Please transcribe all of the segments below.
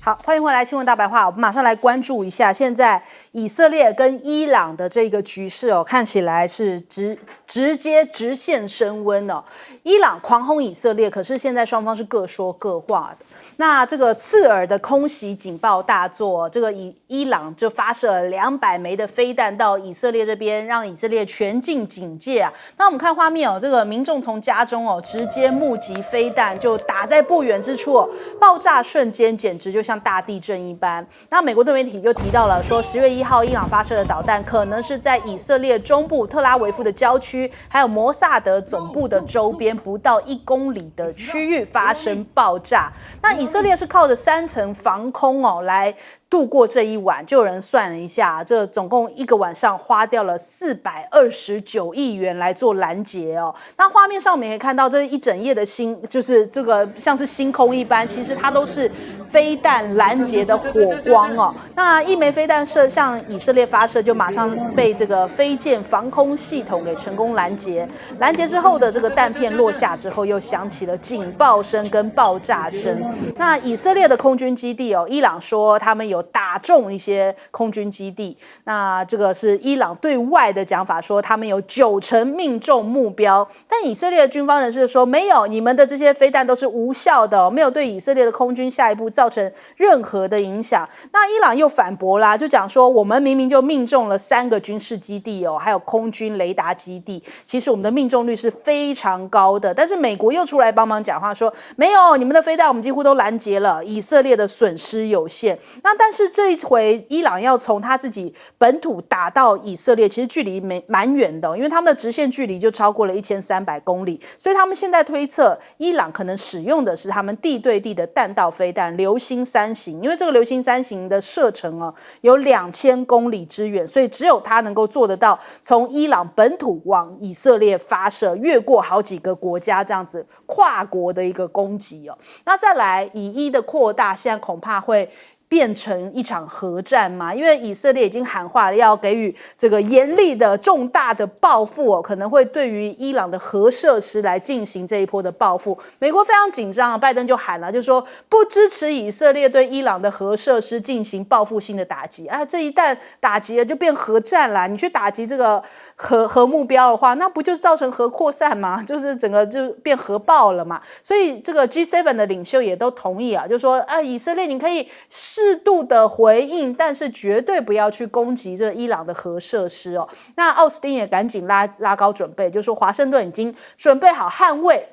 好，欢迎回来，新闻大白话。我们马上来关注一下，现在以色列跟伊朗的这个局势哦，看起来是直接直线升温哦。伊朗狂轰以色列，可是现在双方是各说各话的。那这个刺耳的空袭警报大作，这个伊朗就发射了200枚的飞弹到以色列这边，让以色列全境警戒啊。那我们看画面哦，这个民众从家中哦直接目击飞弹就打在不远之处哦，爆炸瞬间简直就像大地震一般。那美国的媒体就提到了说，10月1号伊朗发射的导弹可能是在以色列中部特拉维夫的郊区，还有摩萨德总部的周边不到1公里的区域发生爆炸。那以色列是靠着3层防空哦来度过这一晚，就有人算了一下，这总共1个晚上花掉了429亿元来做拦截哦。那画面上我们也可以看到，这一整夜的就是这个像是星空一般，其实它都是飞弹拦截的火光哦。那一枚飞弹向以色列发射，就马上被这个飞剑防空系统给成功拦截。拦截之后的这个弹片落下之后，又响起了警报声跟爆炸声。那以色列的空军基地哦，伊朗说他们有打中一些空军基地，那这个是伊朗对外的讲法，说他们有90%命中目标。但以色列的军方人士说，没有，你们的这些飞弹都是无效的哦，没有对以色列的空军下一步造成任何的影响。那伊朗又反驳啦，就讲说我们明明就命中了3个军事基地哦，还有空军雷达基地，其实我们的命中率是非常高的。但是美国又出来帮忙讲话说，没有，你们的飞弹我们几乎都拦截了，以色列的损失有限。那但是这一回伊朗要从他自己本土打到以色列，其实距离蛮远的哦，因为他们的直线距离就超过了1300公里，所以他们现在推测伊朗可能使用的是他们地对地的弹道飞弹流星3型，因为这个流星3型的射程哦有2000公里之远，所以只有它能够做得到从伊朗本土往以色列发射，越过好几个国家这样子跨国的一个攻击哦。那再来以伊的扩大，现在恐怕会变成一场核战嘛？因为以色列已经喊话了，要给予这个严厉的重大的报复哦，可能会对于伊朗的核设施来进行这一波的报复。美国非常紧张啊，拜登就喊了，就说不支持以色列对伊朗的核设施进行报复性的打击啊！这一旦打击了，就变核战啦。你去打击这个核目标的话，那不就造成核扩散吗？就是整个就变核爆了嘛。所以这个 G7 的领袖也都同意啊，就说以色列你可以适度的回应，但是绝对不要去攻击这伊朗的核设施哦。那奥斯汀也赶紧拉高准备，就说华盛顿已经准备好捍卫。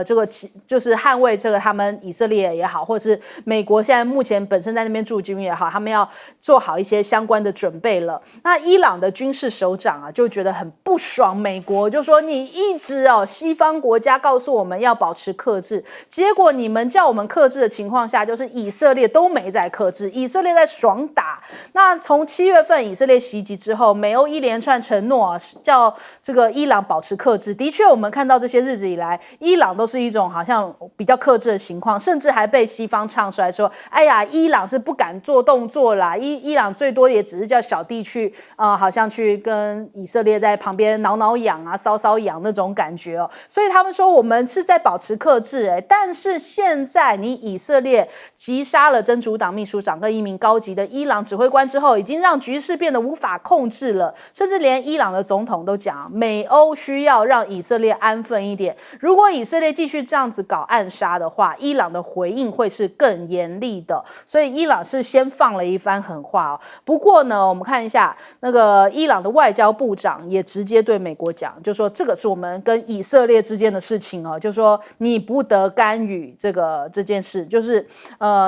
这个就是捍卫这个他们以色列也好，或者是美国现在目前本身在那边驻军也好，他们要做好一些相关的准备了。那伊朗的军事首长啊，就觉得很不爽，美国就说你一直西方国家告诉我们要保持克制，结果你们叫我们克制的情况下，就是以色列都没在克制，以色列在爽打。那从7月份以色列袭击之后，美欧一连串承诺叫这个伊朗保持克制，的确我们看到这些日子以来，伊朗都是一种好像比较克制的情况，甚至还被西方唱出来说，哎呀，伊朗是不敢做动作啦，伊朗最多也只是叫小弟去好像去跟以色列在旁边挠痒啊、搔痒那种感觉哦。所以他们说我们是在保持克制，但是现在你以色列击杀了真主党秘书长跟一名高级的伊朗指挥官之后，已经让局势变得无法控制了，甚至连伊朗的总统都讲，美欧需要让以色列安分一点，如果以色列继续这样子搞暗杀的话，伊朗的回应会是更严厉的。所以伊朗是先放了一番狠话哦。不过呢，我们看一下那个伊朗的外交部长也直接对美国讲，就说这个是我们跟以色列之间的事情哦，就说你不得干预这件事，就是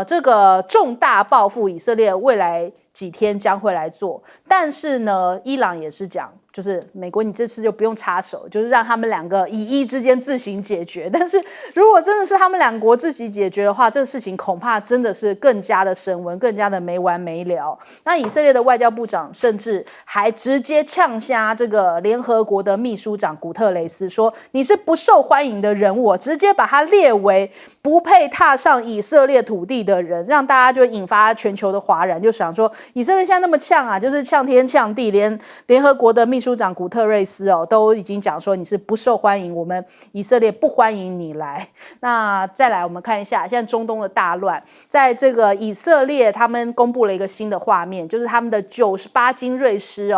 这个重大报复以色列未来几天将会来做。但是呢，伊朗也是讲，就是美国你这次就不用插手，就是让他们两个以伊之间自行解决。但是如果真的是他们两国自己解决的话，这个事情恐怕真的是更加的升温，更加的没完没了。那以色列的外交部长甚至还直接呛瞎这个联合国的秘书长古特雷斯，说你是不受欢迎的人物，直接把他列为不配踏上以色列土地的人，让大家就引发全球的哗然，就想说以色列现在那么呛啊，就是呛天呛地，连联合国的秘书书长古特瑞斯都已经讲说你是不受欢迎，我们以色列不欢迎你来。那再来我们看一下现在中东的大乱，在这个以色列他们公布了一个新的画面，就是他们的98精锐师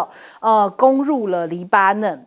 攻入了黎巴嫩。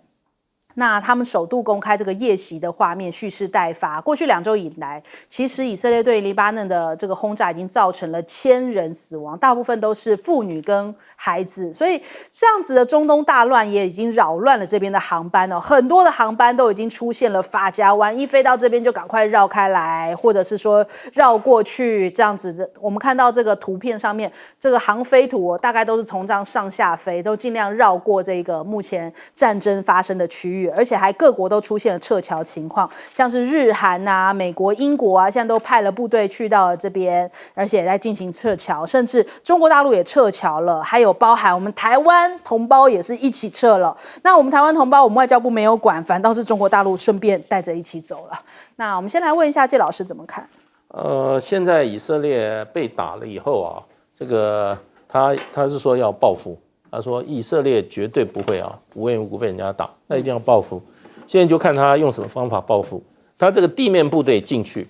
那他们首度公开这个夜袭的画面，蓄势待发。过去2周以来，其实以色列对黎巴嫩的这个轰炸已经造成了1000人死亡，大部分都是妇女跟孩子。所以这样子的中东大乱也已经扰乱了这边的航班很多的航班都已经出现了法夹弯，一飞到这边就赶快绕开来，或者是说绕过去这样子的。我们看到这个图片上面，这个航飞图大概都是从这样上下飞，都尽量绕过这个目前战争发生的区域。而且还各国都出现了撤侨情况，像是日韩啊、美国、英国啊，现在都派了部队去到了这边，而且也在进行撤侨，甚至中国大陆也撤侨了，还有包含我们台湾同胞也是一起撤了。那我们台湾同胞，我们外交部没有管，反倒是中国大陆顺便带着一起走了。那我们先来问一下介老师怎么看？现在以色列被打了以后啊，这个他是说要报复。他说以色列绝对不会无缘无故被人家打，那一定要报复。现在就看他用什么方法报复。他这个地面部队进去，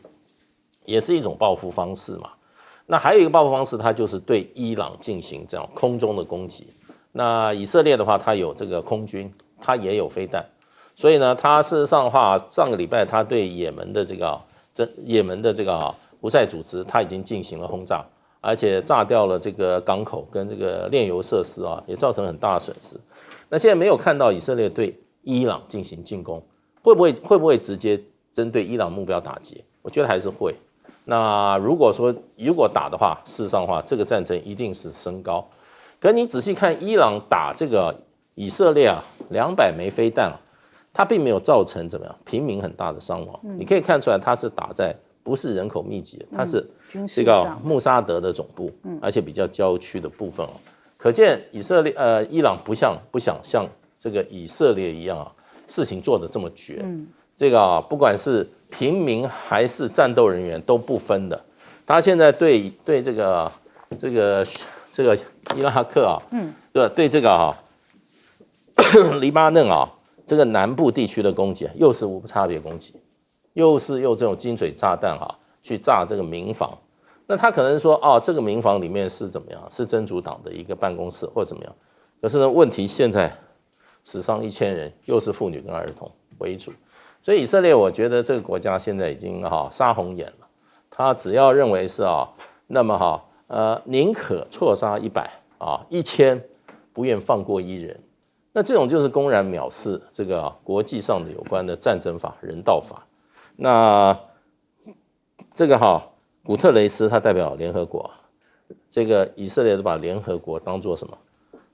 也是一种报复方式嘛。那还有一个报复方式，他就是对伊朗进行这样空中的攻击。那以色列的话，他有这个空军，他也有飞弹，所以呢，他事实上的话，上个礼拜他对也门的这个胡塞组织，他已经进行了轰炸。而且炸掉了这个港口跟这个炼油设施也造成很大的损失。那现在没有看到以色列对伊朗进行进攻，会不会直接针对伊朗目标打击？我觉得还是会。那如果打的话，事实上的话，这个战争一定是升高。可你仔细看伊朗打这个以色列200枚飞弹它并没有造成怎么样平民很大的伤亡。你可以看出来，它是打在不是人口密集的，它是这个穆沙德的总部，而且比较郊区的部分可见伊朗不想像这个以色列一样事情做得这么绝。这个不管是平民还是战斗人员都不分的。他现在对这个伊拉克对这个黎巴嫩这个南部地区的攻击又是无差别攻击。用这种精准炸弹去炸这个民房，那他可能说这个民房里面是怎么样？是真主党的一个办公室或怎么样？可是呢，问题现在死伤1000人，又是妇女跟儿童为主，所以以色列我觉得这个国家现在已经杀红眼了。他只要认为是那么宁可错杀1001000，不愿放过1人。那这种就是公然藐视这个国际上的有关的战争法、人道法。那这个古特雷斯他代表联合国，这个以色列都把联合国当作什么？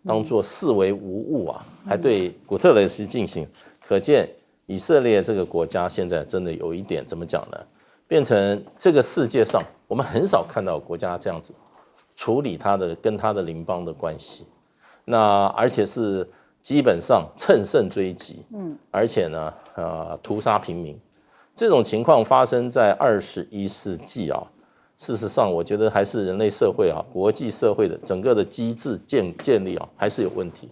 当作视为无物还对古特雷斯进行，可见以色列这个国家现在真的有一点怎么讲呢？变成这个世界上我们很少看到国家这样子处理跟他的邻邦的关系，那而且是基本上乘胜追击，而且呢屠杀平民。这种情况发生在21世纪事实上我觉得还是人类社会国际社会的整个的机制建立还是有问题。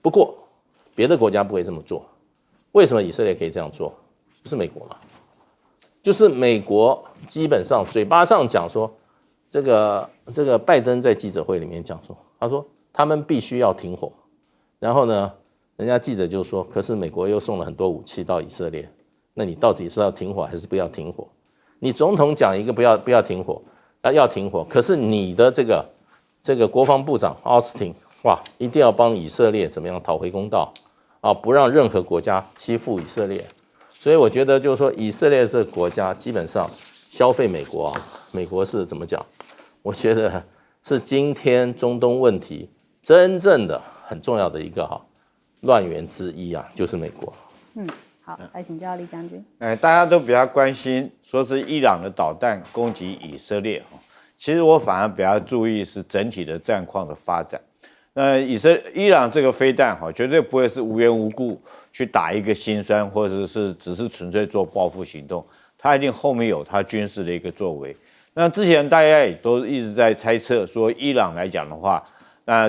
不过别的国家不会这么做，为什么以色列可以这样做？就是美国嘛，就是美国基本上嘴巴上讲说，这个拜登在记者会里面讲说，他说他们必须要停火，然后呢，人家记者就说，可是美国又送了很多武器到以色列。那你到底是要停火还是不要停火？你总统讲一个不要停火，要停火，可是你的这个国防部长奥斯汀一定要帮以色列怎么样讨回公道不让任何国家欺负以色列。所以我觉得就是说，以色列这个国家基本上消费美国美国是怎么讲？我觉得是今天中东问题真正的很重要的一个乱源之一就是美国。好，来请教李将军。大家都比较关心，说是伊朗的导弹攻击以色列其实我反而比较注意是整体的战况的发展。那伊朗这个飞弹绝对不会是无缘无故去打一个心酸，或者是只是纯粹做报复行动，它一定后面有它军事的一个作为。那之前大家也都一直在猜测说，伊朗来讲的话，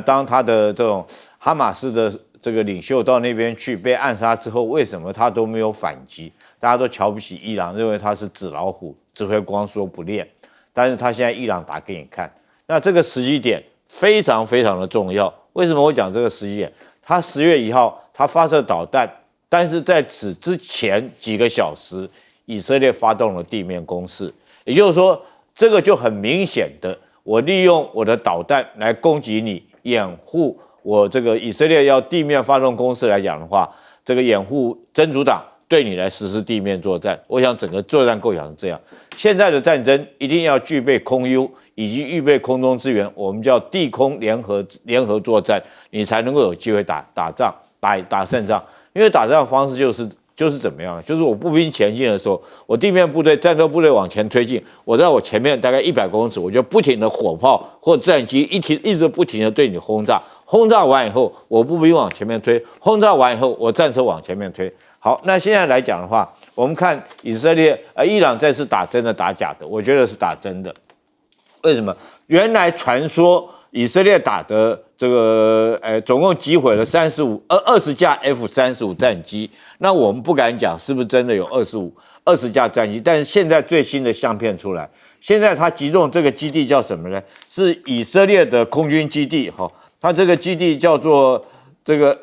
当他的这种哈马斯的这个领袖到那边去被暗杀之后，为什么他都没有反击？大家都瞧不起伊朗，认为他是纸老虎，只会光说不练。但是他现在伊朗打给你看，那这个时机点非常非常的重要。为什么我讲这个时机点？他10月1号他发射导弹，但是在此之前几个小时，以色列发动了地面攻势，也就是说，这个就很明显的，我利用我的导弹来攻击你，掩护我这个以色列要地面发动攻势来讲的话，这个掩护真主党对你来实施地面作战。我想整个作战构想是这样。现在的战争一定要具备空优以及预备空中支援，我们叫地空联合作战，你才能够有机会打仗，打胜仗。因为打仗的方式就是怎么样？就是我步兵前进的时候，我地面部队、战斗部队往前推进，我在我前面大概100公尺，我就不停的火炮或战机一直不停的对你轰炸，轰炸完以后，我步兵往前面推，轰炸完以后，我战车往前面推。好，那现在来讲的话，我们看伊朗这次打真的打假的，我觉得是打真的。为什么？原来传说以色列打的这个总共击毁了20架 F-35战机，那我们不敢讲是不是真的有20架战机，但是现在最新的相片出来，现在它击中这个基地叫什么呢？是以色列的空军基地，哈，它这个基地叫做这个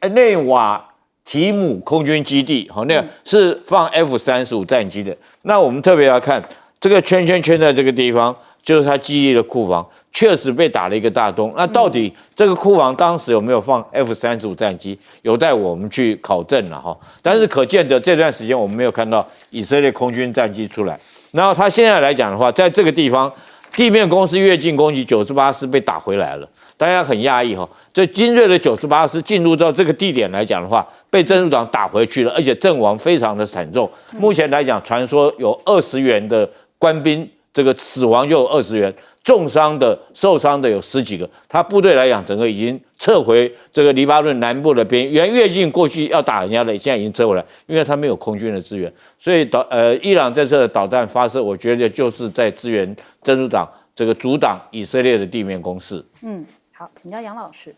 内瓦提姆空军基地，好，那是放 F-35战机的。那我们特别要看这个圈在这个地方，就是它基地的库房，确实被打了一个大洞。那到底这个库房当时有没有放 F-35战机，有待我们去考证了哈。但是可见的这段时间我们没有看到以色列空军战机出来。然后他现在来讲的话，在这个地方地面攻势越境攻击98师被打回来了。大家很讶异哈，这精锐的98师进入到这个地点来讲的话，被真主党打回去了，而且阵亡非常的惨重。目前来讲，传说有20员的官兵，这个死亡就有20员，重伤的、受伤的有10几个。他部队来讲，整个已经撤回这个黎巴嫩南部的边，原越境过去要打人家的，现在已经撤回来，因为他没有空军的支援。所以伊朗这次的导弹发射，我觉得就是在支援真主党这个阻挡以色列的地面攻势。好，请教杨老师。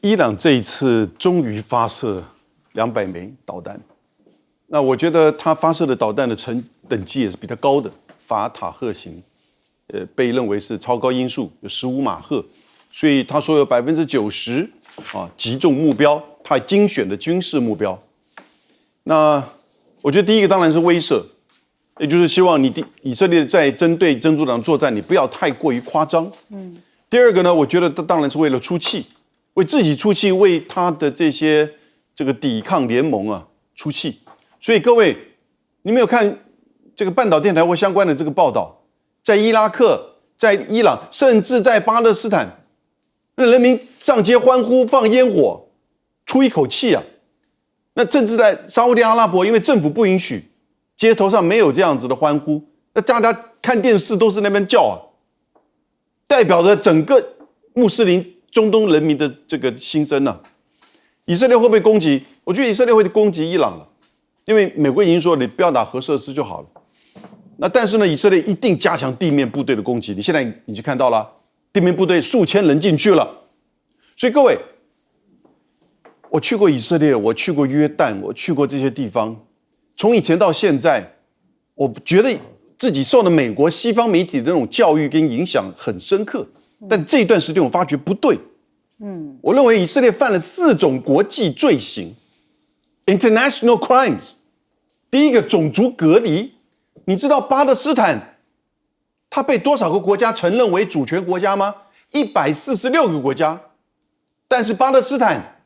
伊朗这一次终于发射200枚导弹，那我觉得他发射的导弹的等级也是比较高的，法塔赫型，被认为是超高音速，有15马赫，所以他说有90%击中目标，他精选的军事目标。那我觉得第一个当然是威慑，也就是希望以色列在针对真主党作战，你不要太过于夸张。第二个呢，我觉得当然是为了出气，为自己出气，为他的这个抵抗联盟出气。所以各位，你没有看这个半岛电台或相关的这个报道，在伊拉克、在伊朗，甚至在巴勒斯坦，那人民上街欢呼、放烟火，出一口气啊！那甚至在沙烏地阿拉伯，因为政府不允许，街头上没有这样子的欢呼，那大家看电视都是那边叫啊。代表着整个穆斯林中东人民的这个心声啊。以色列会不会攻击？我觉得以色列会攻击伊朗了，因为美国已经说你不要打核设施就好了。那但是呢，以色列一定加强地面部队的攻击。你现在已经看到了，地面部队数千人进去了。所以各位，我去过以色列，我去过约旦，我去过这些地方，从以前到现在，我觉得自己受了美国西方媒体的那种教育跟影响很深刻，但这一段时间我发觉不对。我认为以色列犯了4种国际罪行 ，international crimes。第一个，种族隔离。你知道巴勒斯坦它被多少个国家承认为主权国家吗？146个国家，但是巴勒斯坦，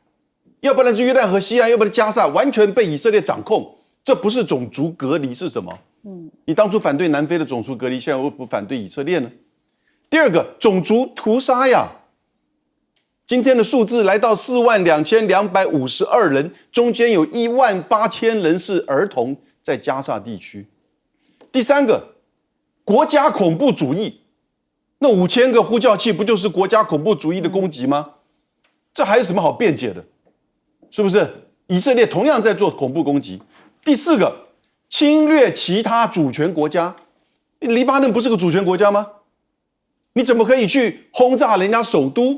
要不然是约旦河西岸，要不然加沙，完全被以色列掌控。这不是种族隔离是什么？你当初反对南非的种族隔离，现在为不反对以色列呢？第二个，种族屠杀呀！今天的数字来到42252人，中间有18000人是儿童，在加沙地区。第三个，国家恐怖主义，那5000个呼叫器不就是国家恐怖主义的攻击吗？这还有什么好辩解的？是不是？以色列同样在做恐怖攻击。第四个，侵略其他主权国家，黎巴嫩不是个主权国家吗？你怎么可以去轰炸人家首都？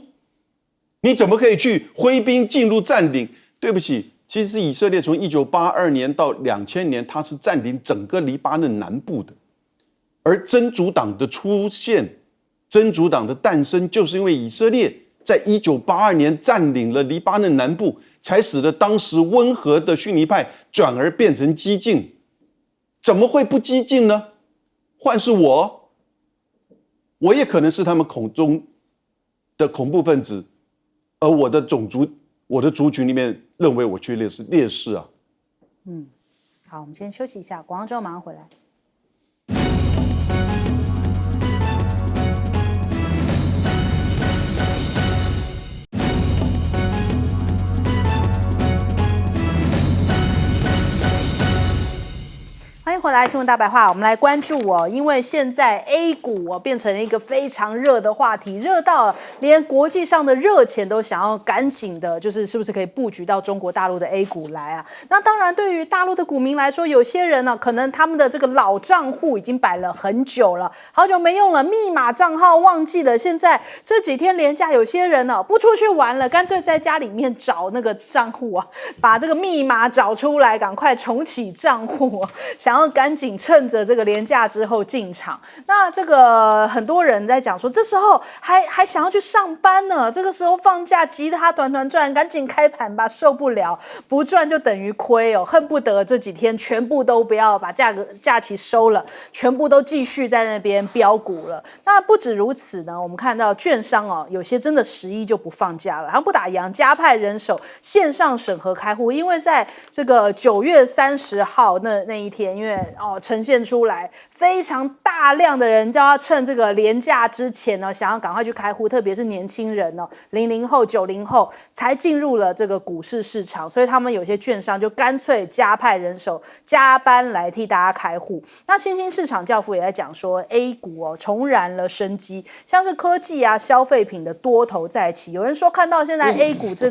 你怎么可以去挥兵进入占领？对不起，其实以色列从1982年到2000年，它是占领整个黎巴嫩南部的。而真主党的出现，真主党的诞生，就是因为以色列在1982年占领了黎巴嫩南部，才使得当时温和的逊尼派转而变成激进。怎么会不激进呢？换是我也可能是他们口中的恐怖分子，而我的族群里面认为我却烈士啊。好，我们先休息一下，广告之后马上回来。欢迎回来，新闻大白话。我们来关注因为现在 A 股变成了一个非常热的话题，热到连国际上的热钱都想要赶紧的，是不是可以布局到中国大陆的 A 股来啊？那当然，对于大陆的股民来说，有些人呢，可能他们的这个老账户已经摆了很久了，好久没用了，密码账号忘记了。现在这几天连假，有些人呢不出去玩了，干脆在家里面找那个账户啊，把这个密码找出来，赶快重启账户啊，想要赶紧趁着这个连假之后进场。那这个很多人在讲说，这时候还想要去上班呢，这个时候放假急得他团团转，赶紧开盘吧，受不了，不赚就等于亏哦，恨不得这几天全部都不要把假期收了，全部都继续在那边标股了。那不止如此呢，我们看到券商有些真的11就不放假了，他们不打烊，加派人手线上审核开户，因为在这个9月30号那一天，因为呈现出来非常大量的人都要趁这个连假之前呢，想要赶快去开户，特别是年轻人00后、90后才进入了这个股市市场，所以他们有些券商就干脆加派人手加班来替大家开户。那新兴市场教父也在讲说 ，A 股重燃了生机，像是科技啊、消费品的多头再起。有人说看到现在 A 股这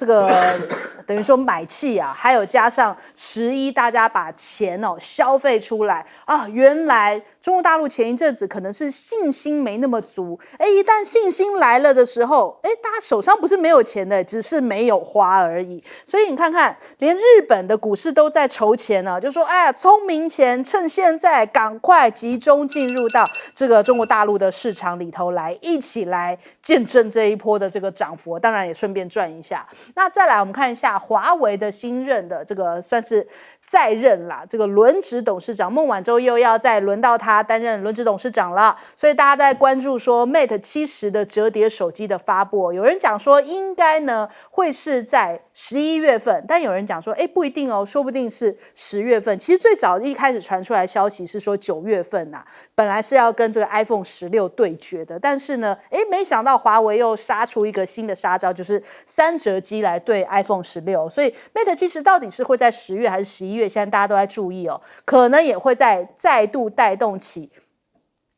个等于说买气啊，还有加上11大家把钱消费出来啊，原来中国大陆前一阵子可能是信心没那么足，一旦信心来了的时候，大家手上不是没有钱的，只是没有花而已。所以你看看，连日本的股市都在筹钱呢，就说哎呀，聪明钱趁现在赶快集中进入到这个中国大陆的市场里头来，一起来见证这一波的这个涨幅，当然也顺便赚一下。那再来我们看一下华为的新任的这个算是再任啦，这个轮值董事长孟晚舟又要再轮到他担任轮值董事长了，所以大家在关注说 Mate 70的折叠手机的发布，有人讲说应该呢会是在11月份，但有人讲说不一定说不定是10月份。其实最早一开始传出来的消息是说9月份本来是要跟这个 iPhone 16对决的，但是呢没想到华为又杀出一个新的杀招，就是3折机来对 iPhone 16，所以 Mate 70到底是会在10月还是11月，现在大家都在注意可能也会再度带动起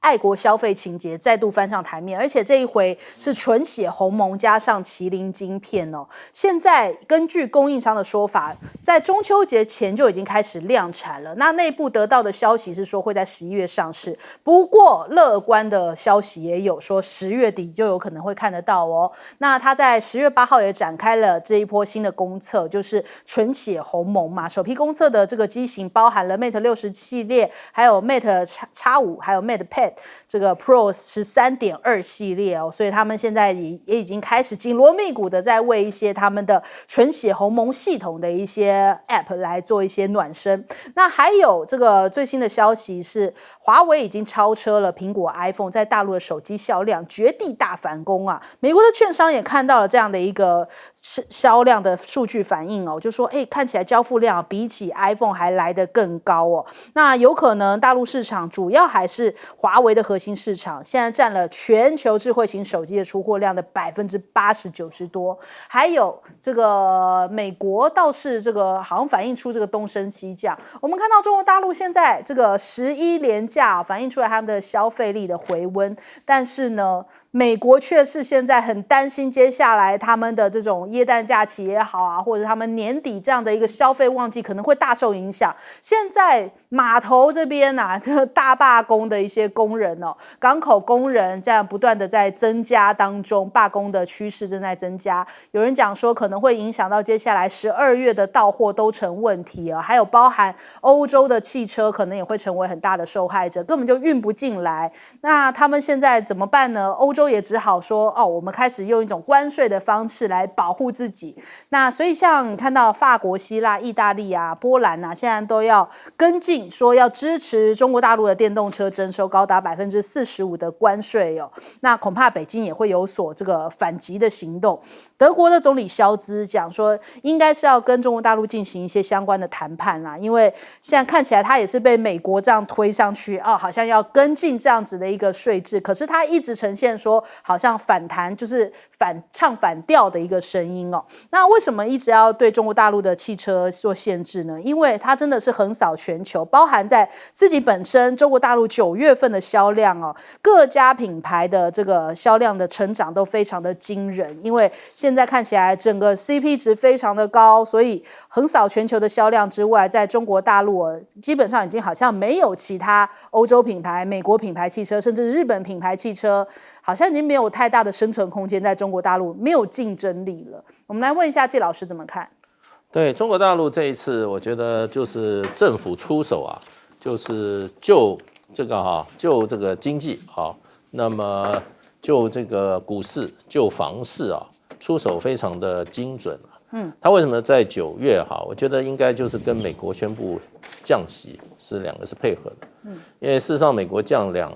爱国消费情节再度翻上台面，而且这一回是纯血鸿蒙加上麒麟晶片现在根据供应商的说法，在中秋节前就已经开始量产了。那内部得到的消息是说会在11月上市，不过乐观的消息也有说10月底就有可能会看得到那他在10月8号也展开了这一波新的公测，就是纯血鸿蒙嘛。首批公测的这个机型包含了 Mate 60系列，还有 Mate X5， 还有 Mate Pad。这个 Pro 是 3.2 系列所以他们现在也已经开始紧锣密鼓的在为一些他们的纯血鸿蒙系统的一些 App 来做一些暖身。那还有这个最新的消息是，华为已经超车了苹果 iPhone 在大陆的手机销量，绝地大反攻美国的券商也看到了这样的一个销量的数据反应就说看起来交付量比起 iPhone 还来得更高那有可能大陆市场主要还是华为的核心市场，现在占了全球智慧型手机的出货量的80%-90%多。还有这个美国倒是这个好像反映出这个东升西降。我们看到中国大陆现在这个11连假反映出来他们的消费力的回温，但是呢美国却是现在很担心接下来他们的这种耶诞假期也好啊，或者他们年底这样的一个消费旺季可能会大受影响。现在码头这边啊，这大罢工的一些工人哦，港口工人这样不断的在增加当中，罢工的趋势正在增加。有人讲说可能会影响到接下来12月的到货都成问题啊，还有包含欧洲的汽车可能也会成为很大的受害者，根本就运不进来。那他们现在怎么办呢？欧洲也只好说哦，我们开始用一种关税的方式来保护自己。那所以像你看到法国、希腊、意大利啊、波兰啊，现在都要跟进，说要支持中国大陆的电动车征收高达45%的关税哦。那恐怕北京也会有所这个反击的行动。德国的总理肖兹讲说，应该是要跟中国大陆进行一些相关的谈判啦，因为现在看起来他也是被美国这样推上去哦，好像要跟进这样子的一个税制，可是他一直呈现说好像反弹，就是唱反调的一个声音哦。那为什么一直要对中国大陆的汽车做限制呢？因为它真的是横扫全球，包含在自己本身中国大陆9月份的销量哦，各家品牌的这个销量的成长都非常的惊人，因为现在看起来整个 CP 值非常的高，所以横扫全球的销量之外，在中国大陆基本上已经好像没有其他欧洲品牌、美国品牌汽车，甚至日本品牌汽车，好像已经没有太大的生存空间，在中国大陆没有竞争力了。我们来问一下季老师怎么看？对中国大陆这一次，我觉得就是政府出手啊，就是就这个经济啊，那么就这个股市、就房市啊，出手非常的精准啊。他为什么在9月哈？我觉得应该就是跟美国宣布降息是两个是配合的。因为事实上美国降两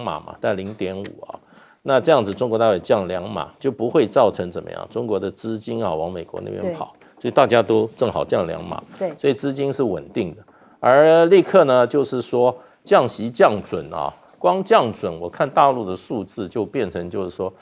码嘛，但0.5啊，那这样子中国大陆降2码，就不会造成怎么样？中国的资金啊往美国那边跑，所以大家都正好降2码，对，所以资金是稳定的。而立刻呢，就是说降息降准啊，光降准，我看大陆的数字就变成就是说，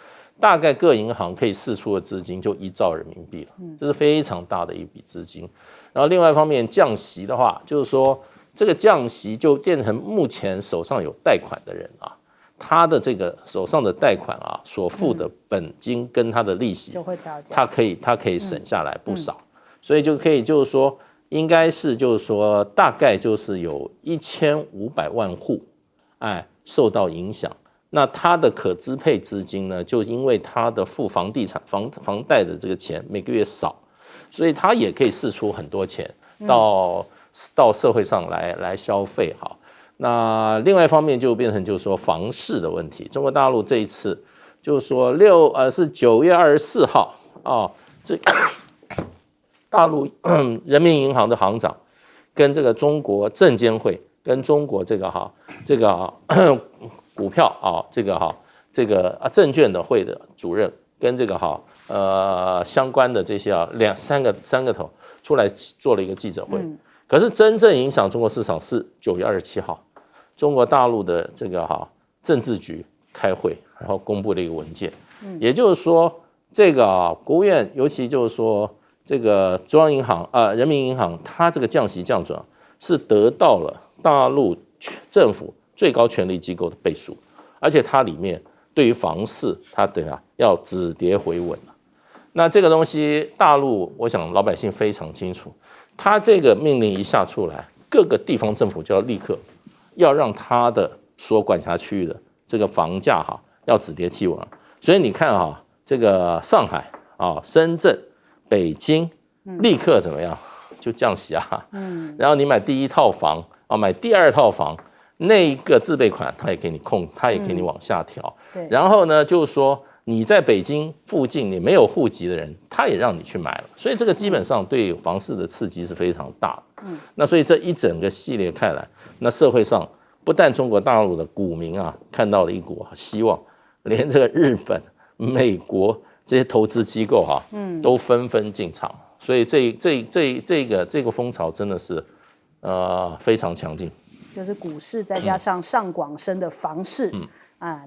大概各银行可以释出的资金就1兆人民币了，这是非常大的一笔资金。然后另外一方面降息的话，就是说这个降息就变成目前手上有贷款的人啊，他的这个手上的贷款啊所付的本金跟他的利息就会调降，他可以省下来不少，所以就可以就是说。应该是就是说，大概就是有1500万户，受到影响。那他的可支配资金呢，就因为他的付房地产房贷的这个钱每个月少，所以他也可以释出很多钱到社会上来消费哈。那另外一方面就变成就是说房市的问题。中国大陆这一次就是说是9月24号啊，这。大陆人民银行的行长跟这个中国证监会跟中国这个股票证券的会的主任跟这个相关的这些三个头出来做了一个记者会。可是真正影响中国市场是9月27号，中国大陆的这个政治局开会，然后公布了一个文件，也就是说这个国务院尤其就是说。这个中央银行人民银行，它这个降息降准是得到了大陆政府最高权力机构的背书，而且它里面对于房市，它要止跌回稳了。那这个东西，大陆我想老百姓非常清楚，它这个命令一下出来，各个地方政府就要立刻要让它的所管辖区域的这个房价要止跌企稳。所以你看这个上海深圳。北京立刻怎么样？就降息啊！然后你买第1套房买第2套房，那一个自备款他也给你他也给你往下调。然后呢，就是说你在北京附近你没有户籍的人，他也让你去买了。所以这个基本上对房市的刺激是非常大的。那所以这一整个系列看来，那社会上不但中国大陆的股民看到了一股希望，连这个日本、美国。这些投资机构都纷纷进场，所以这个风潮真的是非常强劲。就是股市再加上上广深的房市，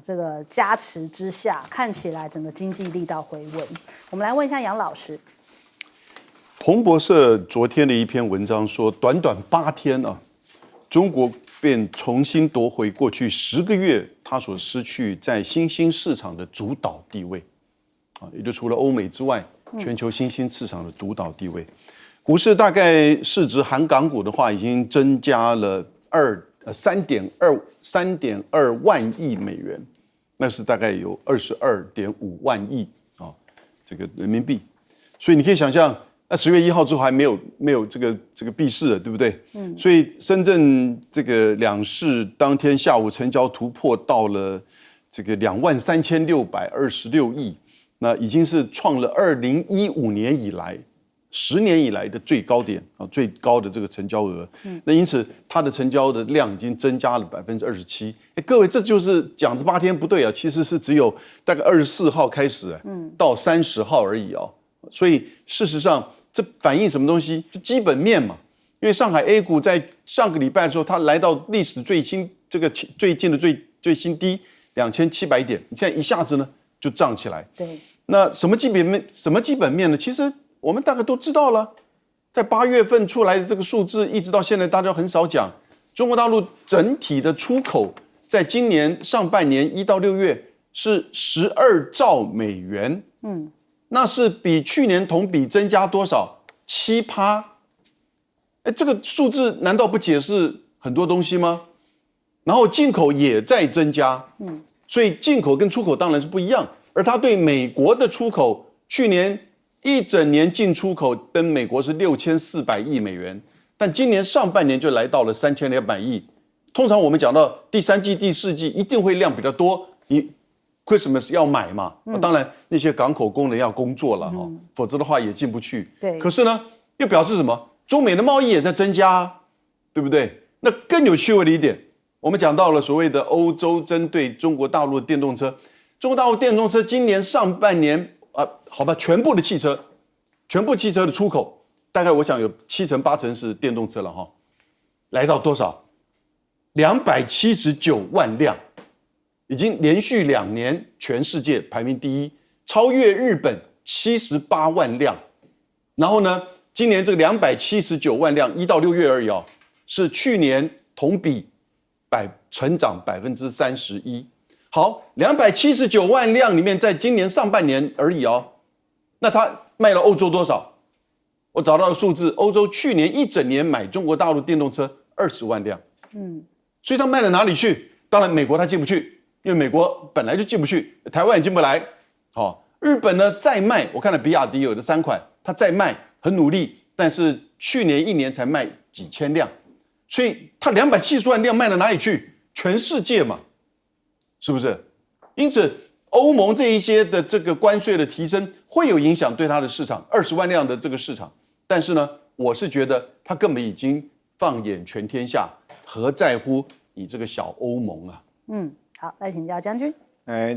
这个加持之下，看起来整个经济力道回稳。我们来问一下杨老师，彭博社昨天的一篇文章说，短短8天中国便重新夺回过去10个月它所失去在新兴市场的主导地位，啊，也就除了欧美之外，全球新兴市场的主导地位。股市大概市值含港股的话，已经增加了3.2万亿美元，那是大概有22.5万亿啊，这个人民币。所以你可以想象，那10月1号之后还没有这个闭市了，对不对？所以深圳这个两市当天下午成交突破到了这个23626亿，那已经是创了2015年以来10年以来的最高点啊，最高的这个成交额。那因此它的成交的量已经增加了27%。各位，这就是讲这8天不对啊，其实是只有大概24号开始，到30号而已哦。所以事实上，这反映什么东西？就基本面嘛。因为上海 A 股在上个礼拜的时候，它来到历史最近的最新低2700点，你现在一下子呢就涨起来。对，那什么基本面呢？其实我们大概都知道了，在8月份出来的这个数字，一直到现在大家很少讲。中国大陆整体的出口在今年上半年1到6月是12兆美元，那是比去年同比增加多少？7%。这个数字难道不解释很多东西吗？然后进口也在增加，所以进口跟出口当然是不一样。而它对美国的出口，去年一整年进出口跟美国是6400亿美元，但今年上半年就来到了3200亿。通常我们讲到第3季、第4季一定会量比较多，你 Christmas 要买嘛，当然那些港口工人要工作了哈，否则的话也进不去。对，可是呢，又表示什么？中美的贸易也在增加，对不对？那更有趣味的一点，我们讲到了所谓的欧洲针对中国大陆的电动车，中国大陆电动车今年上半年好吧，全部汽车的出口，大概我想有7成8成是电动车了哈，来到多少？279万辆，已经连续2年全世界排名第一，超越日本78万辆。然后呢，今年这个279万辆1到6月而已哦，是去年同比成长31%。好，279万辆里面，在今年上半年而已哦，那它卖了欧洲多少？我找到的数字，欧洲去年一整年买中国大陆电动车20万辆，所以它卖到哪里去？当然，美国它进不去，因为美国本来就进不去，台湾也进不来。日本呢再卖，我看了比亚迪有的3款，它再卖很努力，但是去年1年才卖几千辆，所以它270万辆卖到哪里去？全世界嘛，是不是？因此，欧盟这一些的这个关税的提升会有影响对它的市场，20万辆的这个市场。但是呢，我是觉得它根本已经放眼全天下，何在乎你这个小欧盟啊？好，来请教将军。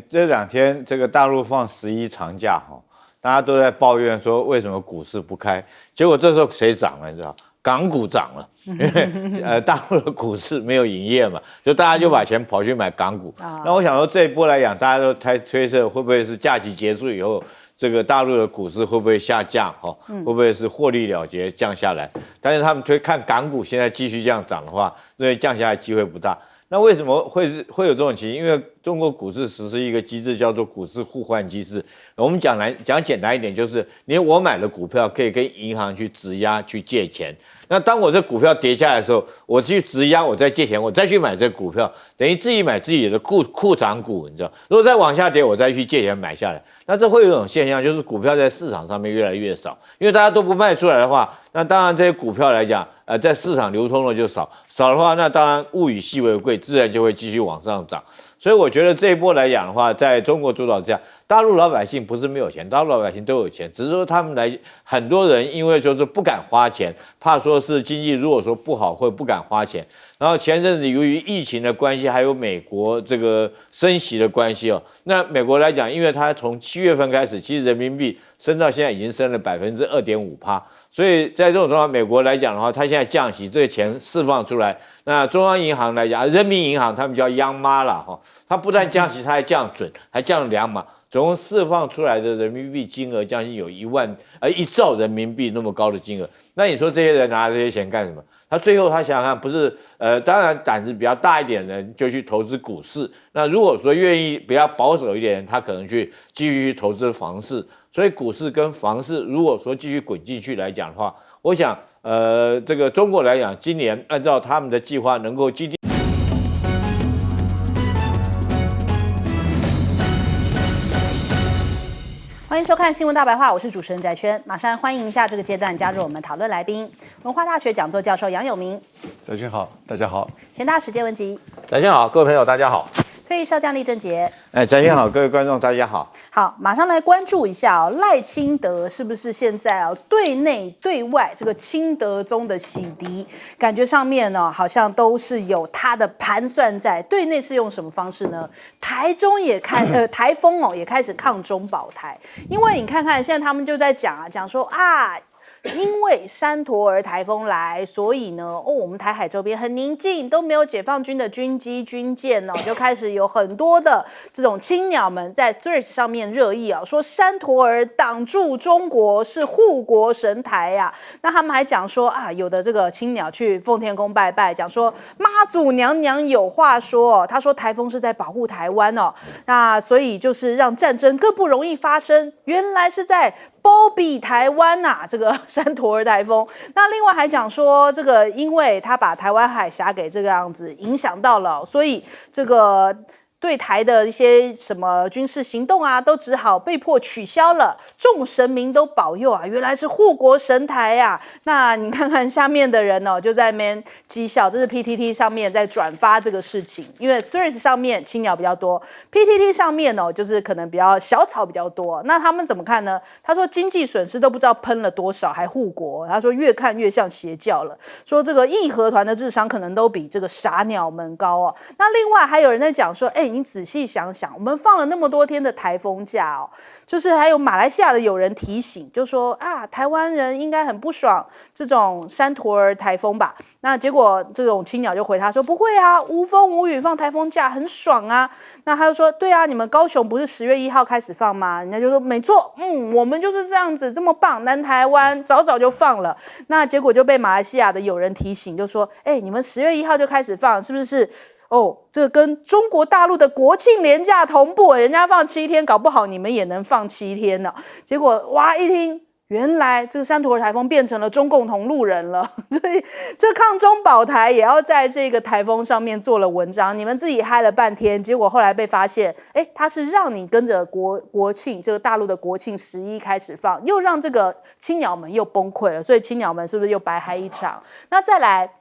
这2天这个大陆放11长假哈，大家都在抱怨说为什么股市不开，结果这时候谁涨了？你知道？港股涨了，因为大陆的股市没有营业嘛，就大家就把钱跑去买港股。那我想说这一波来讲，大家都推测会不会是假期结束以后，这个大陆的股市会不会下降？会不会是获利了结降下来？但是他们看港股现在继续这样涨的话，认为降下来机会不大。那为什么会有这种情形？因为中国股市实施一个机制，叫做股市互换机制。我们讲简单一点，就是我买的股票可以跟银行去质押去借钱。那当我这股票跌下来的时候，我去质押，我再借钱，我再去买这股票，等于自己买自己的库藏股，你知道？如果再往下跌，我再去借钱买下来，那这会有一种现象，就是股票在市场上面越来越少，因为大家都不卖出来的话，那当然这些股票来讲，在市场流通的就少的话，那当然物以稀为贵，自然就会继续往上涨。所以我觉得这一波来讲的话，在中国主导之下，大陆老百姓不是没有钱，大陆老百姓都有钱，只是说他们很多人因为说是不敢花钱，怕说是经济如果说不好会不敢花钱。然后前阵子由于疫情的关系，还有美国这个升息的关系哦，那美国来讲，因为它从7月份开始，其实人民币升到现在已经升了2.5%，所以在这种状况，美国来讲的话，它现在降息，这个钱释放出来，那中央银行来讲，人民银行他们叫央妈啦哈，它不但降息，它还降准，还降了2码。总共释放出来的人民币金额将近有1兆人民币那么高的金额。那你说这些人拿这些钱干什么？他最后他想想看，不是当然胆子比较大一点的人就去投资股市。那如果说愿意比较保守一点的人，他可能继续去投资房市。所以股市跟房市如果说继续滚进去来讲的话，我想这个中国来讲，今年按照他们的计划能够GDP。欢迎收看《新闻大白话》，我是主持人翟轩，马上欢迎一下这个阶段加入我们讨论来宾，文化大学讲座教授杨永明。翟轩好，大家好。前大使谢文吉。大家好，各位朋友大家好。退役少将厉正杰。翟轩好，各位观众大家好。好，马上来关注一下赖清德是不是现在对内对外这个清德宗的洗涤，感觉上面呢好像都是有他的盘算在。对内是用什么方式呢？台风也开始抗中保台，因为你看看现在他们就在讲说啊。因为山陀儿台风来，所以呢，我们台海周边很宁静，都没有解放军的军机、军舰哦，就开始有很多的这种青鸟们在 Threads 上面热议啊，说山陀儿挡住中国是护国神台呀。那他们还讲说啊，有的这个青鸟去奉天宫拜拜，讲说妈祖娘娘有话说，她说台风是在保护台湾哦，那所以就是让战争更不容易发生。原来是在包庇台湾呐，这个山陀儿台风。那另外还讲说，这个因为他把台湾海峡给这个样子影响到了，所以这个对台的一些什么军事行动啊，都只好被迫取消了。众神明都保佑啊，原来是护国神台啊。那你看看下面的人就在那边讥笑，这是 PTT 上面在转发这个事情，因为 Threads 上面青鸟比较多 ，PTT 上面就是可能比较小草比较多。那他们怎么看呢？他说经济损失都不知道喷了多少，还护国。他说越看越像邪教了，说这个义和团的智商可能都比这个傻鸟们高哦。那另外还有人在讲说，你仔细想想，我们放了那么多天的台风假就是还有马来西亚的友人提醒，就说啊，台湾人应该很不爽这种山陀儿台风吧？那结果这种青鸟就回他说不会啊，无风无雨放台风假很爽啊。那他就说对啊，你们高雄不是10月1号开始放吗？人家就说没错，我们就是这样子这么棒，南台湾早早就放了。那结果就被马来西亚的友人提醒，就说你们10月1号就开始放，是不是？这个跟中国大陆的国庆连假同步，人家放7天，搞不好你们也能放7天呢。结果哇，一听原来这个山陀儿台风变成了中共同路人了，所以这抗中保台也要在这个台风上面做了文章。你们自己嗨了半天，结果后来被发现，他是让你跟着国庆这个大陆的国庆11开始放，又让这个青鸟们又崩溃了，所以青鸟们是不是又白嗨一场？那再来。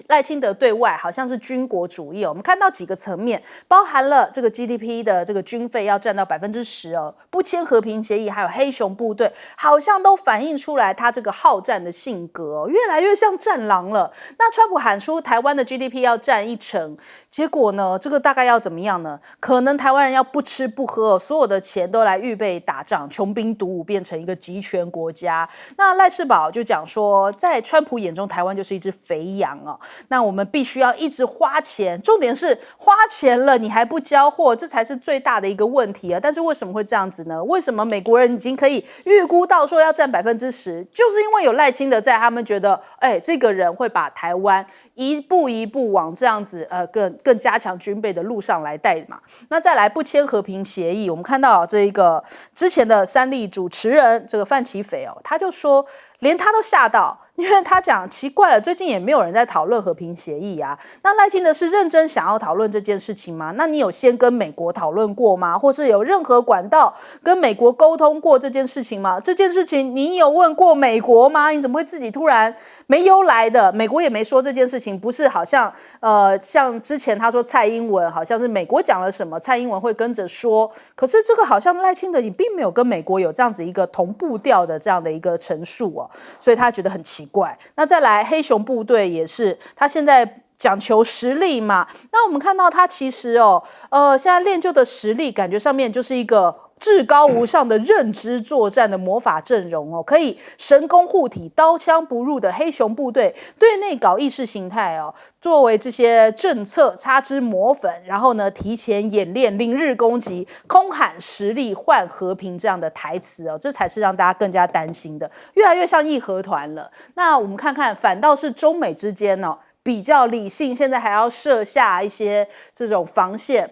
赖清德对外好像是军国主义我们看到几个层面，包含了这个 GDP 的这个军费要占到10%不签和平协议，还有黑熊部队，好像都反映出来他这个好战的性格越来越像战狼了。那川普喊出台湾的 GDP 要占1%，结果呢，这个大概要怎么样呢？可能台湾人要不吃不喝，所有的钱都来预备打仗，穷兵黩武，变成一个集权国家。那赖士葆就讲说，在川普眼中，台湾就是一只肥羊那我们必须要一直花钱，重点是花钱了你还不交货，这才是最大的一个问题啊！但是为什么会这样子呢？为什么美国人已经可以预估到说要占10%，就是因为有赖清德在，他们觉得这个人会把台湾一步一步往这样子更加强军备的路上来带嘛。那再来不签和平协议，我们看到这一个之前的3立主持人这个范琪斐他就说连他都吓到，因为他讲奇怪了，最近也没有人在讨论和平协议啊。那赖清德是认真想要讨论这件事情吗？那你有先跟美国讨论过吗？或是有任何管道跟美国沟通过这件事情吗？这件事情你有问过美国吗？你怎么会自己突然没由来的？美国也没说这件事情，不是好像像之前他说蔡英文好像是美国讲了什么，蔡英文会跟着说，可是这个好像赖清德你并没有跟美国有这样子一个同步调的这样的一个陈述所以他觉得很奇怪。那再来黑熊部队也是，他现在讲求实力嘛，那我们看到他其实现在练就的实力感觉上面就是一个至高无上的认知作战的魔法阵容哦，可以神功护体、刀枪不入的黑熊部队，对内搞意识形态哦，作为这些政策擦脂抹粉，然后呢提前演练、凌日攻击、空喊实力换和平这样的台词哦，这才是让大家更加担心的，越来越像义和团了。那我们看看，反倒是中美之间哦比较理性，现在还要设下一些这种防线。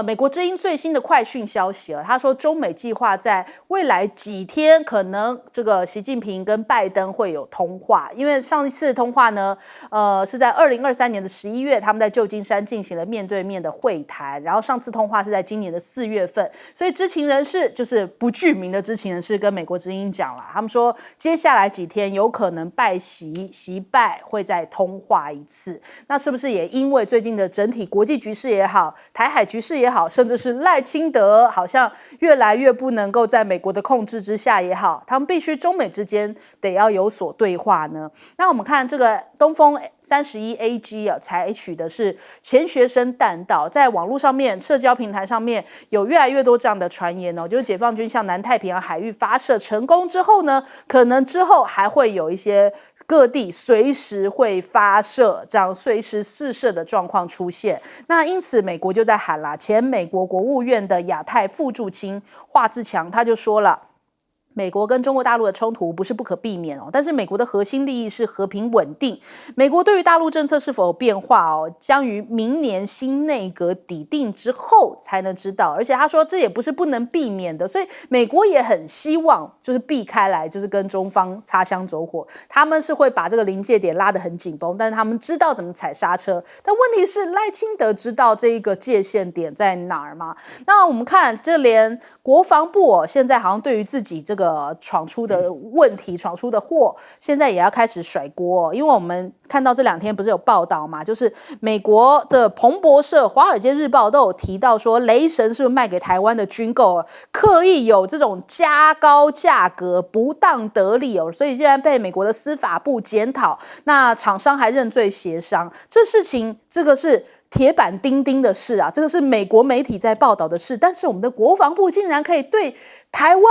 美国之音最新的快讯消息了，他说中美计划在未来几天可能这个习近平跟拜登会有通话，因为上一次通话呢，是在2023年的11月，他们在旧金山进行了面对面的会谈，然后上次通话是在今年的4月份，所以知情人士就是不具名的知情人士跟美国之音讲了，他们说接下来几天有可能拜习拜会再通话一次，那是不是也因为最近的整体国际局势也好，台海局势也好，甚至是赖清德好像越来越不能够在美国的控制之下也好，他们必须中美之间得要有所对话呢？那我们看这个东风31AG 啊，采取的是钱学森弹道，在网络上面、社交平台上面有越来越多这样的传言哦，就是解放军向南太平洋海域发射成功之后呢，可能之后还会有一些各地随时会发射，这样随时试射的状况出现。那因此，美国就在喊啦，前美国国务院的亚太副驻青华自强他就说了。美国跟中国大陆的冲突不是不可避免哦，但是美国的核心利益是和平稳定。美国对于大陆政策是否有变化哦，将于明年新内阁底定之后才能知道。而且他说这也不是不能避免的，所以美国也很希望就是避开来，就是跟中方擦枪走火。他们是会把这个临界点拉得很紧绷，但是他们知道怎么踩刹车。但问题是赖清德知道这一个界限点在哪儿吗？那我们看，这连国防部哦，现在好像对于自己这个闯出的问题、闯出的祸，现在也要开始甩锅哦。因为我们看到这2天不是有报道嘛，就是美国的彭博社、华尔街日报都有提到说，雷神是不是卖给台湾的军购刻意有这种加高价格、不当得利哦，所以现在被美国的司法部检讨，那厂商还认罪协商，这事情这个是铁板钉钉的事啊，这个是美国媒体在报道的事，但是我们的国防部竟然可以对台湾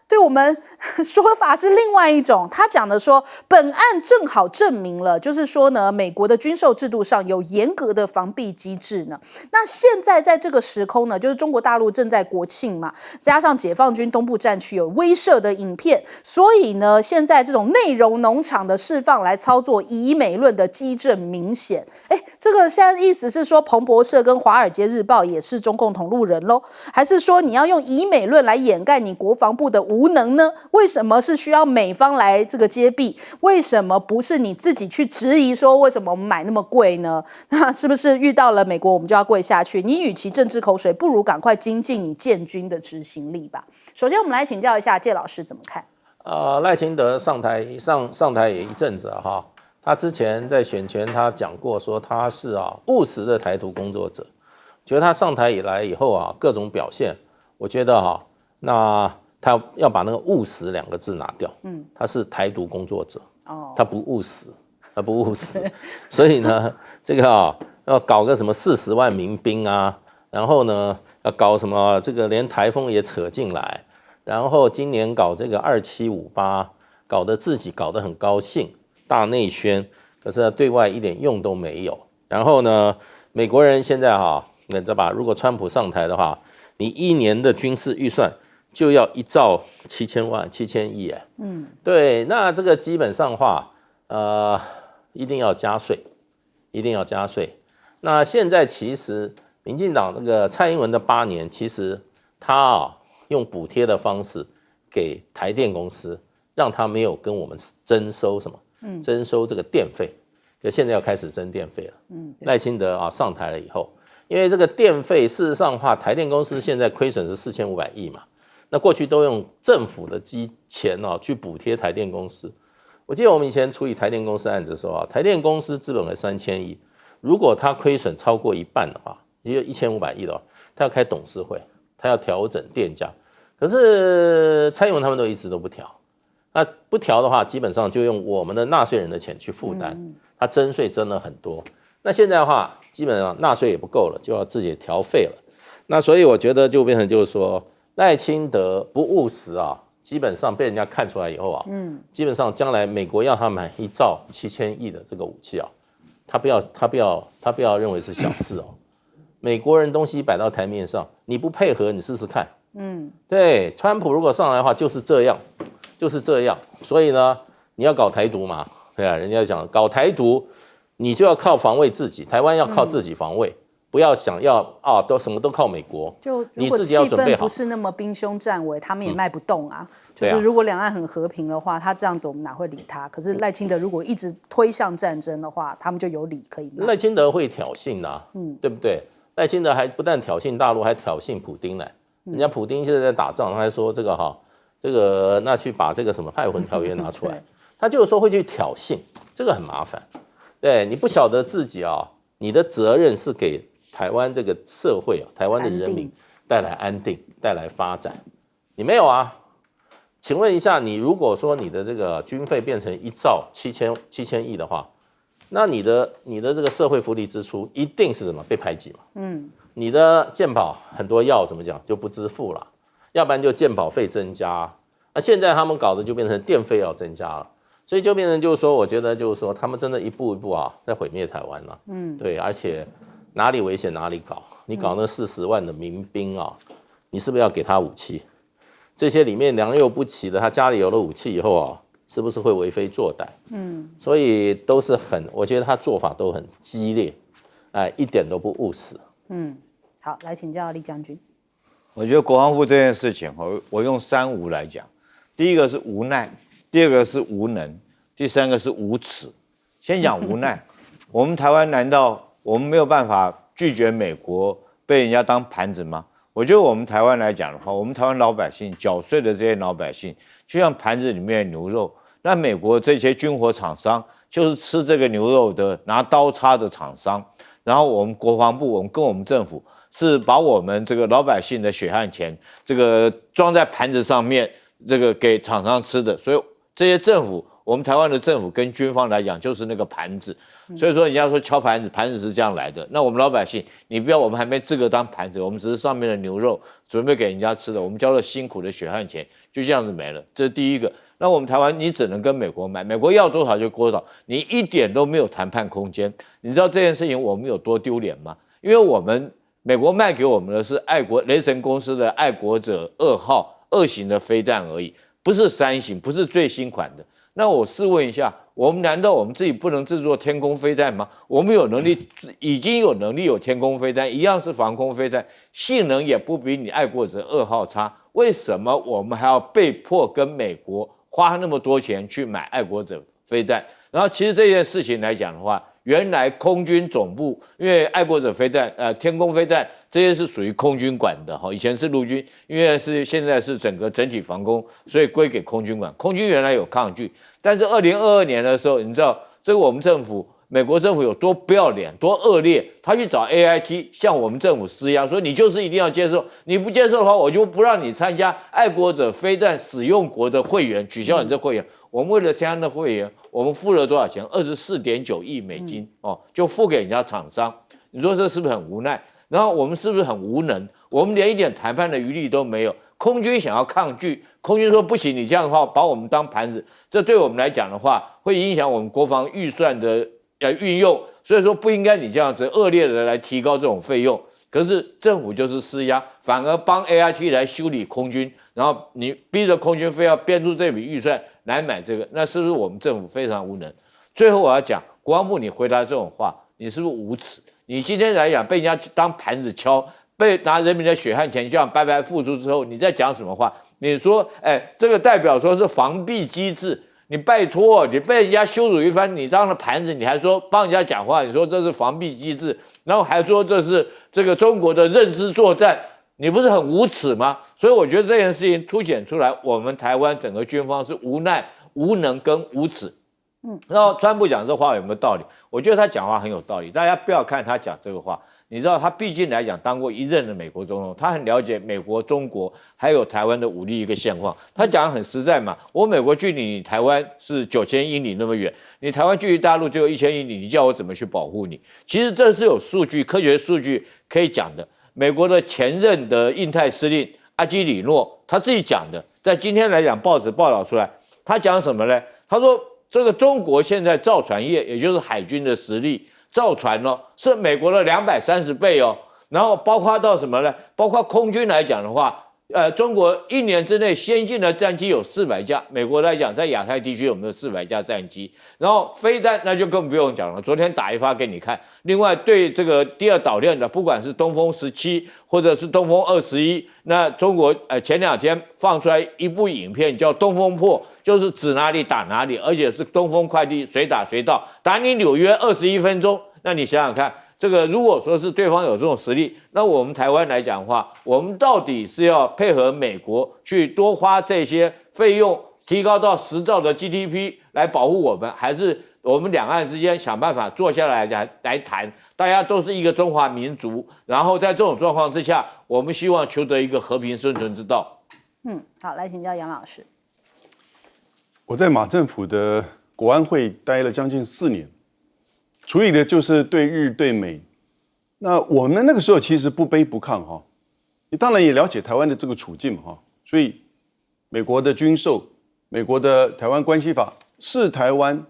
对我们说法是另外一种，他讲的说，本案正好证明了，就是说呢，美国的军售制度上有严格的防弊机制呢。那现在在这个时空呢，就是中国大陆正在国庆嘛，加上解放军东部战区有威慑的影片，所以呢，现在这种内容农场的释放来操作以美论的基证明显。这个现在意思是说，彭博社跟华尔街日报也是中共同路人咯？还是说你要用以美论来掩盖你国防部的无能呢？为什么是需要美方来这个揭弊？为什么不是你自己去质疑说为什么我们买那么贵呢？那是不是遇到了美国我们就要跪下去？你与其政治口水，不如赶快精进你建军的执行力吧。首先我们来请教一下介老师怎么看？赖清德上台也一阵子了哈，他之前在选前他讲过说他是务实的台独工作者，觉得他上台以来以后各种表现，我觉得那他要把那个务实2个字拿掉，他是台独工作者，他不务实，所以呢，这个要搞个什么40万民兵啊，然后呢要搞什么这个连台风也扯进来，然后今年搞这个2758，搞得自己搞得很高兴，大内宣，可是对外一点用都没有。然后呢，美国人现在你知道吧？如果川普上台的话，你1年的军事预算就要1兆7000亿哎，对，那这个基本上一定要加税，那现在其实民进党那个蔡英文的8年，其实他用补贴的方式给台电公司，让他没有跟我们征收什么，征收这个电费，可现在要开始征电费了。赖清德上台了以后，因为这个电费事实上台电公司现在亏损是4500亿嘛。那过去都用政府的钱去补贴台电公司。我记得我们以前处理台电公司案子的时候台电公司资本额3000亿，如果它亏损超过1半的话，也就1500亿的话，它要开董事会，它要调整电价。可是蔡英文他们都一直都不调，那不调的话，基本上就用我们的纳税人的钱去负担，它征税征了很多。那现在的话，基本上纳税也不够了，就要自己调费了。那所以我觉得就变成就是说，赖清德不务实啊，基本上被人家看出来以后啊，基本上将来美国要他买1兆7000亿的这个武器啊，他不要认为是小事哦。美国人东西摆到台面上，你不配合，你试试看。对，川普如果上来的话就是这样，就是这样。所以呢，你要搞台独嘛，对啊，人家讲搞台独，你就要靠防卫自己，台湾要靠自己防卫。不要想要啊，都什么都靠美国，就你自己要准备好。不是那么兵凶战危，他们也卖不动啊。就对啊是如果两岸很和平的话，他这样子我们哪会理他？可是赖清德如果一直推向战争的话，他们就有理可以卖。赖清德会挑衅的、对不对？赖清德还不但挑衅大陆，还挑衅普丁呢。人家普丁现在在打仗，他还说这个那去把这个什么派魂条约拿出来，他就是说会去挑衅，这个很麻烦。对，你不晓得自己啊，你的责任是给台湾这个社会啊，台湾的人民带来安定，带来发展。你没有啊？请问一下，你如果说你的这个军费变成1兆7000亿的话，那你的这个社会福利支出一定是什么被排挤嘛？你的健保很多药怎么讲就不支付了，要不然就健保费增加。那现在他们搞的就变成电费要增加了，所以就变成就是说，我觉得就是说，他们真的一步一步啊在毁灭台湾了。对，而且哪里危险哪里搞，你搞那40万的民兵啊，你是不是要给他武器？这些里面良莠不齐的，他家里有了武器以后啊，是不是会为非作歹？所以都是我觉得他做法都很激烈，一点都不务实。好，来请教李将军。我觉得国防部这件事情，我用3无来讲，第一个是无奈，第二个是无能，第三个是无耻。先讲无奈，我们台湾难道我们没有办法拒绝美国被人家当盘子吗？我觉得我们台湾来讲的话，我们台湾老百姓缴税的这些老百姓，就像盘子里面的牛肉，那美国这些军火厂商就是吃这个牛肉的拿刀叉的厂商，然后我们国防部，我们跟我们政府是把我们这个老百姓的血汗钱，这个装在盘子上面，这个给厂商吃的，所以这些政府。我们台湾的政府跟军方来讲，就是那个盘子，所以说人家说敲盘子，盘子是这样来的。那我们老百姓，你不要，我们还没资格当盘子，我们只是上面的牛肉，准备给人家吃的，我们交了辛苦的血汗钱，就这样子没了。这是第一个。那我们台湾，你只能跟美国买，美国要多少就多少，你一点都没有谈判空间。你知道这件事情我们有多丢脸吗？因为我们美国卖给我们的是雷神公司的爱国者2号2型的飞弹而已，不是3型，不是最新款的。那我试问一下，我们难道我们自己不能制作天空飞弹吗？我们有能力，已经有能力有天空飞弹，一样是防空飞弹，性能也不比你爱国者2号差。为什么我们还要被迫跟美国花那么多钱去买爱国者飞弹？然后其实这件事情来讲的话，原来空军总部，因为爱国者飞弹、天空飞弹这些是属于空军管的哈，以前是陆军，因为现在是整体防空，所以归给空军管。空军原来有抗拒，但是2022年的时候，你知道这个我们政府，美国政府有多不要脸、多恶劣，他去找 AIT 向我们政府施压，说你就是一定要接受，你不接受的话，我就不让你参加爱国者飞弹使用国的会员，取消你这会员。我们为了参加那会员，我们付了多少钱？24.9亿美金哦，就付给人家厂商。你说这是不是很无奈？然后我们是不是很无能？我们连一点谈判的余力都没有。空军想要抗拒，空军说不行，你这样的话把我们当盘子，这对我们来讲的话，会影响我们国防预算的运用。所以说不应该你这样子恶劣的来提高这种费用。可是政府就是施压，反而帮 AIT 来修理空军，然后你逼着空军非要编出这笔预算来买这个，那是不是我们政府非常无能？最后我要讲，国防部你回答这种话，你是不是无耻？你今天来讲被人家当盘子敲，被拿人民的血汗钱这样白白付出之后，你在讲什么话？你说，这个代表说是防弊机制。你拜托，你被人家羞辱一番，你当了盘子，你还说帮人家讲话，你说这是防弊机制，然后还说这是这个中国的认知作战，你不是很无耻吗？所以我觉得这件事情凸显出来，我们台湾整个军方是无奈、无能跟无耻。然后川普讲这话有没有道理？我觉得他讲话很有道理，大家不要看他讲这个话。你知道他毕竟来讲当过1任的美国总统，他很了解美国、中国还有台湾的武力一个现况。他讲得很实在嘛，我美国距离你台湾是9000英里那么远，你台湾距离大陆只有1000英里，你叫我怎么去保护你？其实这是有数据、科学数据可以讲的。美国的前任的印太司令阿基里诺他自己讲的，在今天来讲报纸报道出来，他讲什么呢？他说这个中国现在造船业，也就是海军的实力，造船呢是美国的230倍哦。然后包括到什么呢？包括空军来讲的话，中国1年之内先进的战机有400架，美国来讲在亚太地区有没有400架战机？然后飞弹那就更不用讲了，昨天打一发给你看。另外对这个第二岛链的，不管是东风17或者是东风21，那中国前2天放出来一部影片叫《东风破》，就是指哪里打哪里，而且是东风快递随打随到，打你纽约21分钟。那你想想看。这个如果说是对方有这种实力，那我们台湾来讲的话，我们到底是要配合美国去多花这些费用，提高到10兆的 GDP 来保护我们，还是我们两岸之间想办法坐下来谈？大家都是一个中华民族，然后在这种状况之下，我们希望求得一个和平生存之道。好，来请教杨老师。我在马政府的国安会待了将近4年。处理的就是对日对美，那我们那个时候其实不卑不亢哈，你当然也了解台湾的这个处境哈，所以美国的军售、美国的台湾关系法是台湾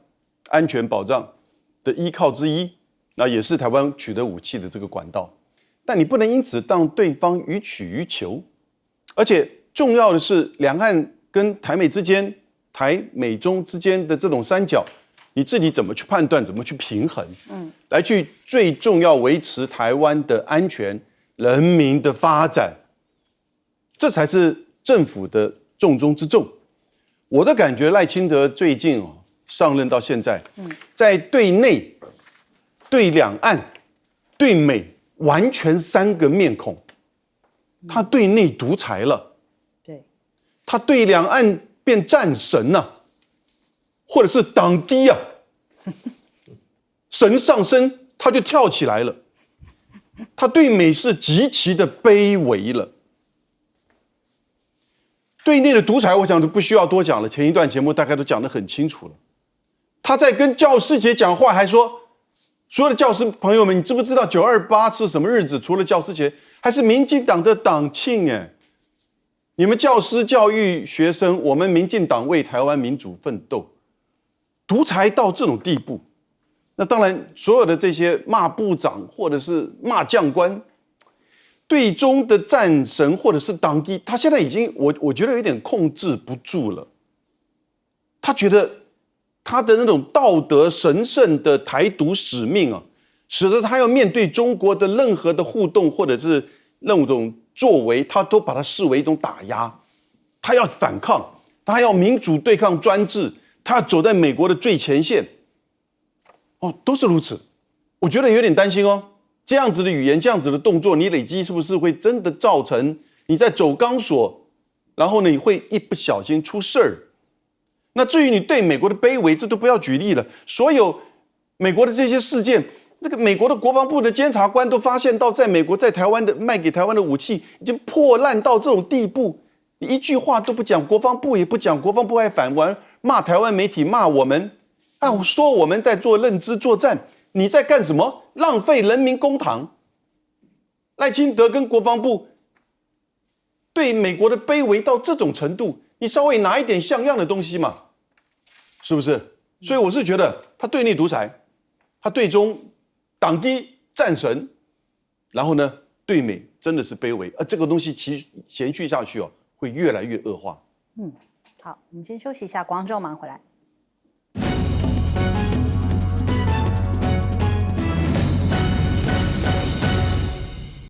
安全保障的依靠之一，那也是台湾取得武器的这个管道，但你不能因此让对方予取予求，而且重要的是两岸跟台美之间、台美中之间的这种三角。你自己怎么去判断，怎么去平衡，来去最重要维持台湾的安全、人民的发展，这才是政府的重中之重。我的感觉，赖清德最近上任到现在，在对内、对两岸、对美完全3个面孔，他对内独裁了，对，他对两岸变战神了。或者是党低啊，神上身他就跳起来了，他对美是极其的卑微了。对内的独裁，我想都不需要多讲了，前一段节目大概都讲得很清楚了。他在跟教师节讲话还说，所有的教师朋友们，你知不知道928是什么日子？除了教师节，还是民进党的党庆哎。你们教师教育学生，我们民进党为台湾民主奋斗。独裁到这种地步，那当然，所有的这些骂部长或者是骂将官，对中的战神或者是党低，他现在已经我觉得有点控制不住了。他觉得他的那种道德神圣的台独使命啊，使得他要面对中国的任何的互动或者是那种作为，他都把它视为一种打压。他要反抗，他要民主对抗专制。他走在美国的最前线，都是如此。我觉得有点担心哦。这样子的语言，这样子的动作，你累积是不是会真的造成你在走钢索，然后呢，你会一不小心出事儿？那至于你对美国的卑微，这都不要举例了。所有美国的这些事件，那个美国的国防部的监察官都发现到，在美国在台湾的卖给台湾的武器已经破烂到这种地步，你一句话都不讲，国防部也不讲，国防部还反完。骂台湾媒体，骂我们，说我们在做认知作战，你在干什么？浪费人民公帑。赖清德跟国防部对美国的卑微到这种程度，你稍微拿一点像样的东西嘛，是不是？所以我是觉得他对内独裁，他对中党低战神，然后呢，对美真的是卑微，这个东西延续下去会越来越恶化。好，我们先休息一下，广州马上回来。